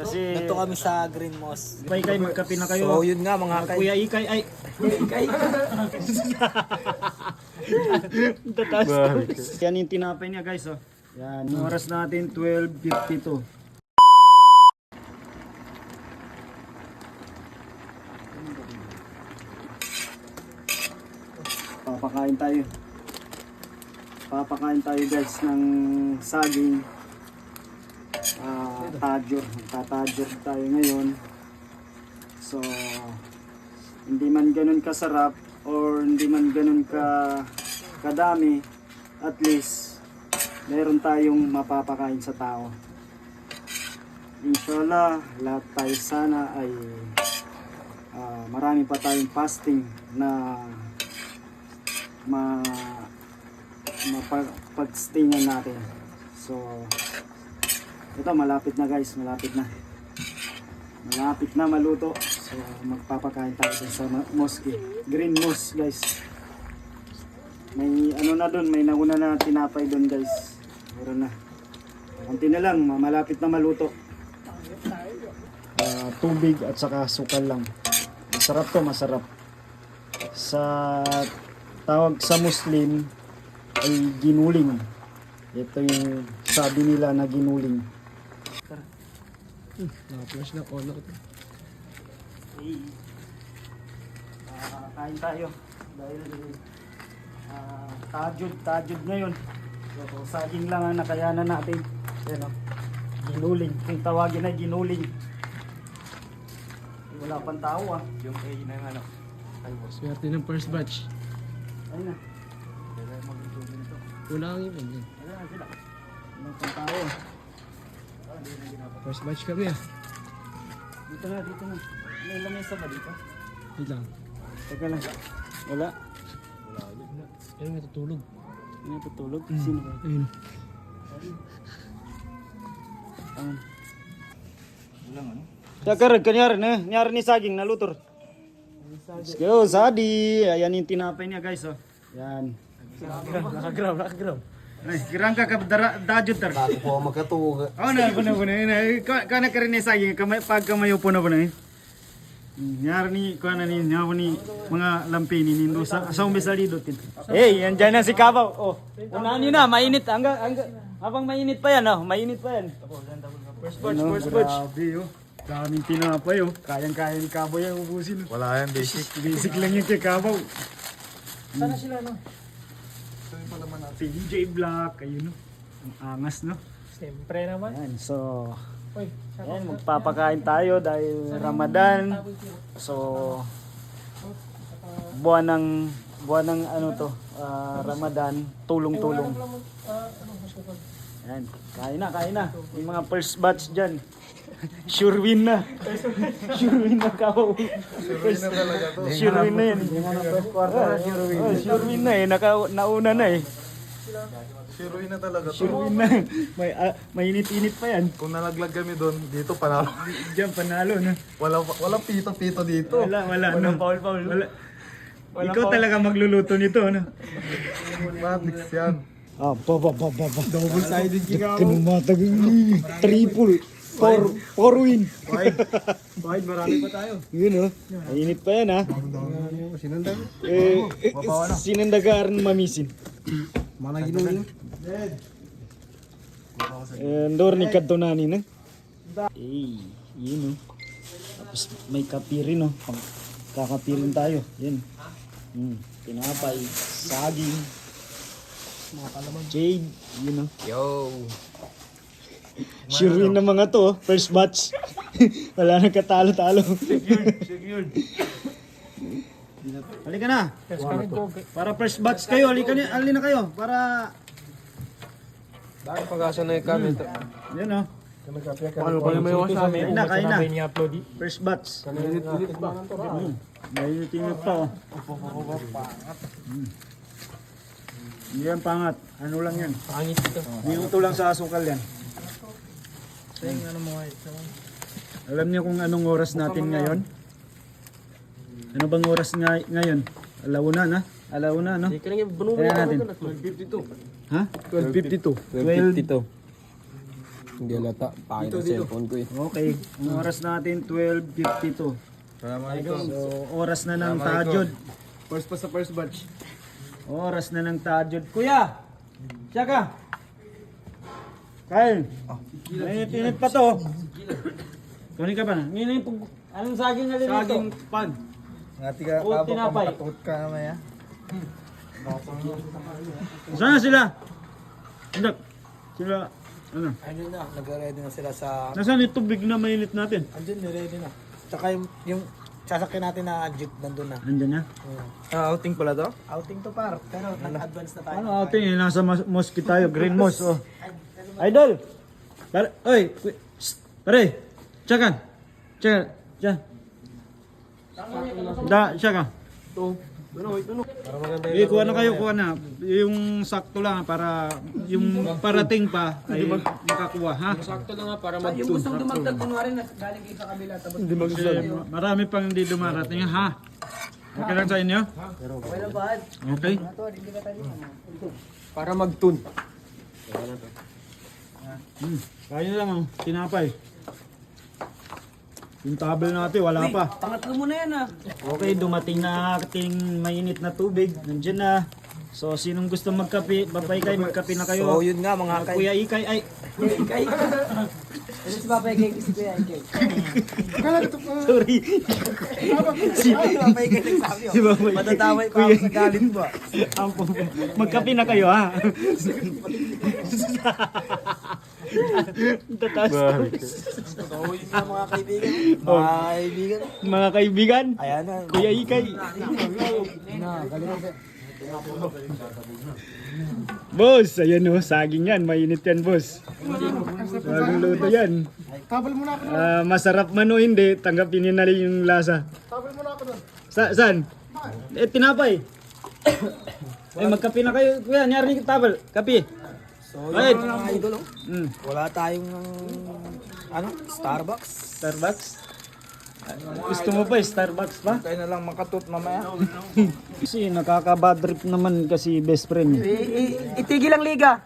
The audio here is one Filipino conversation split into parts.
Kasi Dito kami sa Green Moss. Ikay, magkape na kayo. So yun nga mga kay. Kuya Ikay, ay. Ikay. Tatas. Yan yung tinapay niya guys. Oh. Yan, yung oras natin 12:52. Papakain tayo. Papakain tayo guys ng saging. Tajor. Tatajor tayo ngayon. So, hindi man ganun kasarap or hindi man ganun kadami, at least meron tayong mapapakain sa tao. Inshallah, lahat tayo sana ay marami pa tayong fasting na mapag-stingan natin. So, ito malapit na guys, malapit na maluto. So magpapakain tayo dun sa mosque, Green Moss guys. May ano na dun, may nauna na tinapay dun guys. Meron na, konti na lang, malapit na maluto. Tubig at saka sukal lang. Masarap to, masarap. Sa tawag sa Muslim ay ginuling. Ito yung sabi nila na ginuling. Flash na color ito. Kain tayo dahil tajud ngayon. So, saging lang ang nakayanan natin. Yan o, ginuling. Kung tawagin ay ginuling. Wala pang tao ah. Yung A na yung ano. Swerte ng first batch. Ayun na. Wala kang ibon yun. Ayun na sila. Walang pang tao. First batch kami ah. Dito na. May lamesa ba dito? Wait lang. Teka lang. Wala. Ayun nga tutulog. Ano tutulog? Sino ba? Ayun. Kanyari ni saging nalutor. Let's go, Sadi. Ayan yung tinapay niya guys. Oh. Yan. Nakagram. Ay, kirang ka dajud tar. Ako po magkatuga. Oh na. Kana ka rin ni saging. Pag kamayo po na po na. Nyari ni kana ni mga lampi ni nindo sa umbisalido tin. Hey, andyan na si Kabaw. Oh. Unahan niyo na, mainit habang mainit pa yan, oh. Mainit pa yan. First batch. Grabe, oh. Daming tinapay, oh. Kayang-kaya ni Kabaw yung ubusin. Wala yan, basic. Basic lang yung kay Kabaw. Sana sila no? DJ Black, ayun, no. Ang angas, no. Siyempre naman. Yan, so Uy, yan, magpapakain tayo dahil Ramadan. So buwan ng ano to, Ramadan, tulong-tulong. Yan, kain na. Yung mga first batch dyan. Sure win na. Sure win na kao. Sure na talaga to. Sure win na yan. Sure win na eh. Nauna na eh. Sure na talaga to. Sure win na. Mainit-init pa yan. Kung nalaglag kami doon, dito panalo. Diyan panalo na. Walang pito-pito dito. Wala. walang foul. Wala. Ikaw talaga magluluto nito, ano? Matrix yan. Double sided kinumatag. Triple. Four win. Bahid, marami pa tayo. Yun, oh. Mainit pa yan, ha? Sinandag. Sinandagaran mamisin. Mana ginuling. Ndor ni kadtonani na. Yun, oh. Tapos may kape rin, oh. Kakapirin tayo. Yan. Tinapay, saging, jade, yun, oh. Yo. Sure win ng mga to, oh. First batch. Wala nang katalo-talo. Secured. Halika na. Yes, kami po. Para first batch kayo, halika na kayo. Para, Dahil pag-asa na yung comment. yun, oh. Paano ba yung may iwas namin? Kain na. i-upload eh. First batch. Init pa. Mainit pa, oh. Hindi yan pangat. Ano lang yan. Pangit ito. Minuto lang sa asukal yan. Ano mga ito? Alam niyo kung anong oras natin ngayon? Ano bang oras ngayon? Alauna na? Alauna, no? Kaya Kaya natin. 12:52. Ha? 12:52. 12:52. Hindi lata. Pakita sa cellphone ko eh. Okay, ang oras natin 12:52. So, oras na ng tajod. First pa sa first batch. Oras na ng tajod. Kuya! Tsaka! Kain! Mainit-init pa to. Kunin ka ba na? Anong saging na dito? Saging pan. Ngati ka, O, tinapay. makatakot ka naman ya. Saan na sila? Hindi. Sila, ano? Ayun na, nag-ready na sila sa... Nasaan yung tubig na mainit natin? Andun, ready na. Tsaka yung sasakyan natin na jeep nandun na. Andyan na. Outing pala to? Outing to par, pero nag-advance na tayo. Ano ating nasa mosque tayo, green moss. Oh. Idol! Pare, oy! Pare! Tsakan! Tsakan! Tsakan! Tsakan! Kuha na kayo, kuha na. Yung sakto lang para yung parating pa ay makakuha, ha? Sakto lang nga para mag Yung gustong dumagdag kunwari na galing kayo sa kabila tapos Kasi marami pang hindi dumarating, ha? Okay lang sa inyo? wala bad. Okay? para mag-tune. Kaya lang, oh. Tinapay. Yung tabel natin, wala pa. Pangatlo mo na yan ah. Okay, dumating na ating mainit na tubig. Nandiyan na. So, sinong gusto magkape? Babay kay, magkape na kayo. So yun nga mga Kuya Ikay, ay. Ikay. Ano si Papa Ikay? Si Kuya Ikay. Sorry. si Papa Ikay nagsabi oh. Si Babay. Matatamay pa ako sa galit mo ah. Magkape na kayo, ha? Tataas. So yun nga mga kaibigan. Mga kaibigan. Mga kaibigan, Ayan na. Kuya Ikay. Boss, ayan o, saging yan. Mainit yan, boss. Bagong luto yan. Tabal mo na ako. Masarap man o hindi, tanggapin nyo na rin yung lasa. Tabal mo na ako doon. Saan? Tinapay. Magkape na kayo. Kuya, nyari ni tabal. Kape. So Right. yun mga idol oh. Wala tayong Starbucks. Starbucks? Gusto mo pa Starbucks pa? Tayo na lang makatut mamaya. Kasi nakaka-bad trip naman kasi best friend. Itigil ang liga.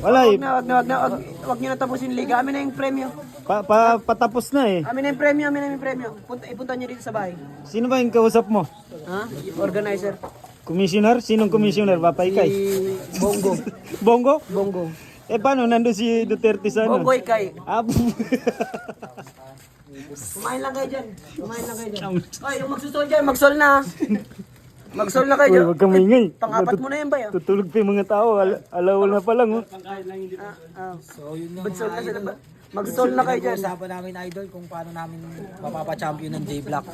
Wala eh. Wag niyo na tapusin liga. Amin na yung premyo. Patapos na eh. Amin na yung premyo, amin na yung premyo. Ipunta niyo dito sa bahay. Sino ba yung kausap mo? Ha? Organizer. Commissioner? Sinong commissioner? Papay Ikay? Si Bongo. Bongo? Bongo. Eh paano? Nandun si Duterte sa ano? Bongo Ikay. Ah, Kumain lang kayo dyan. Kumain lang kayo dyan. Ay, yung magsusol dyan, magsol na. Magsol na kayo dyan. Huwag kang maingay. Pang-apat mo na yan ba yun? Tutulog pa yung mga tao. Alawal na pa lang. Oh. So yun nga Magsol na sila ba? Magsol na kayo dyan. Usapan namin idol kung paano namin mapapa-champion ng J-Block.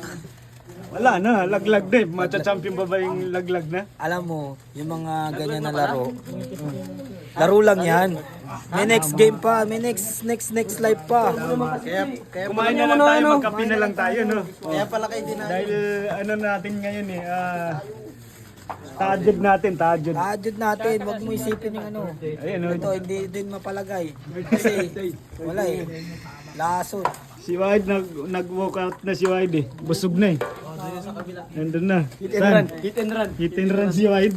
Wala na. Laglag na eh. Macha-champion pa ba yung laglag na? Alam mo, yung mga ganyan na laro, laro lang yan. May next game pa, may next life pa. Kaya Kumain na lang tayo. Magkape na lang tayo. No? Kaya pala kayo din Dahil ano natin ngayon eh. Tajud natin. Tajud. Tajud natin, wag mo isipin yung ano. Ayan o. Ito, hindi din mapalagay. Kasi, wala eh. Lason. Si Wide nag-walk out na si Wide eh. Busog na eh. Nandun na. Saan? Hit and run. Hit and run si Wide.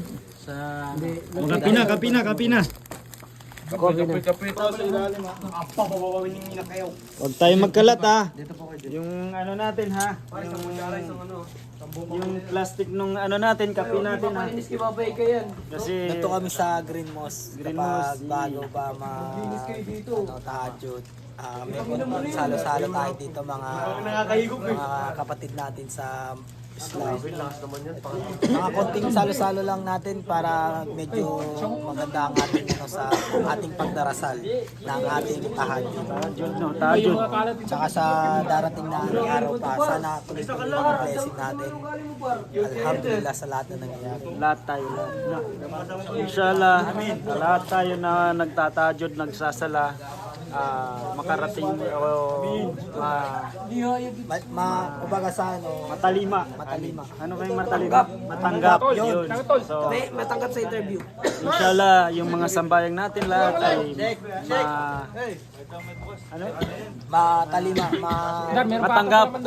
Kapi na. kape. Huwag tayo magkalat ha. Yung ano natin ha. Yung plastic nung ano natin, kapi natin ha. Malinis kay Papa Ikay yan. Kasi Ito kami sa Green Moss. Green Kapag Moss, bago pa tajud. May salo-salo tayo dito mga kapatid natin sa Islam. Mga konting salo-salo lang natin para medyo maganda ang ating sa ating pagdarasal ng ating tahajud. tajud. Tsaka sa darating na araw pa, sana tuloy-tuloy ang blessing natin. Alhamdulillah sa lahat na nangyayari. Lahat tayo. Inshallah, lahat tayo na nagtatajud, nagsasala, makarating Kumbaga sa matalima. Ano kayong matalima? Matanggap. Yun. So, May matanggap sa interview. inshallah, yung mga sambayang natin lahat ay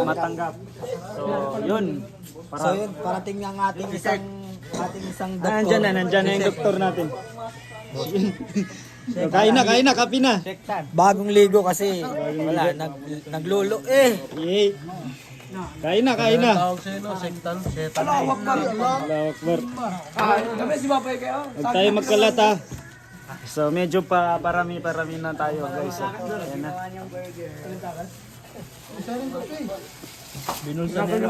matanggap. So, yun. So yun, parating nga ang ating isang doktor. Nandyan na yung doktor natin. Kain na, kape na. Bagong ligo kasi wala, naglulo eh. Yay. Kain na. Tawag sa'yo, no? Sektan. Allahu Akbar. Kami si Babay kayo. Huwag tayo magkalat ha. So medyo parami na tayo guys. Ayan na. Binulsan niya.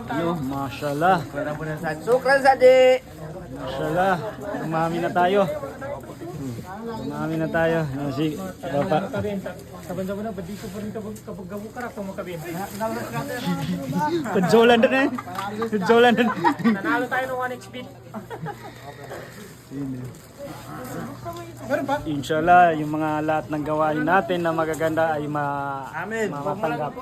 Ano, mashallah. Sukran sa di! Mashallah. Umami na tayo. Umami na tayo. Si Papa. Saban-saban na, ba't di ko pa rin kapag gabo ka kung makabin? Pedjolan din eh. Pedjolan din. Nanalo tayo ng 1 XP. Inshallah, yung mga lahat ng gawain natin na magaganda ay matanggap.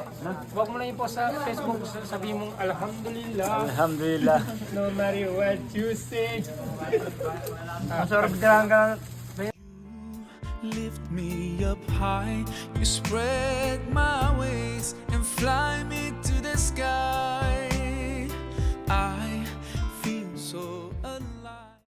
Huwag mo lang yun po sa Facebook, sabihin mong Alhamdulillah. Alhamdulillah. No matter what you say. Masarap ka Lift me up high, you spread my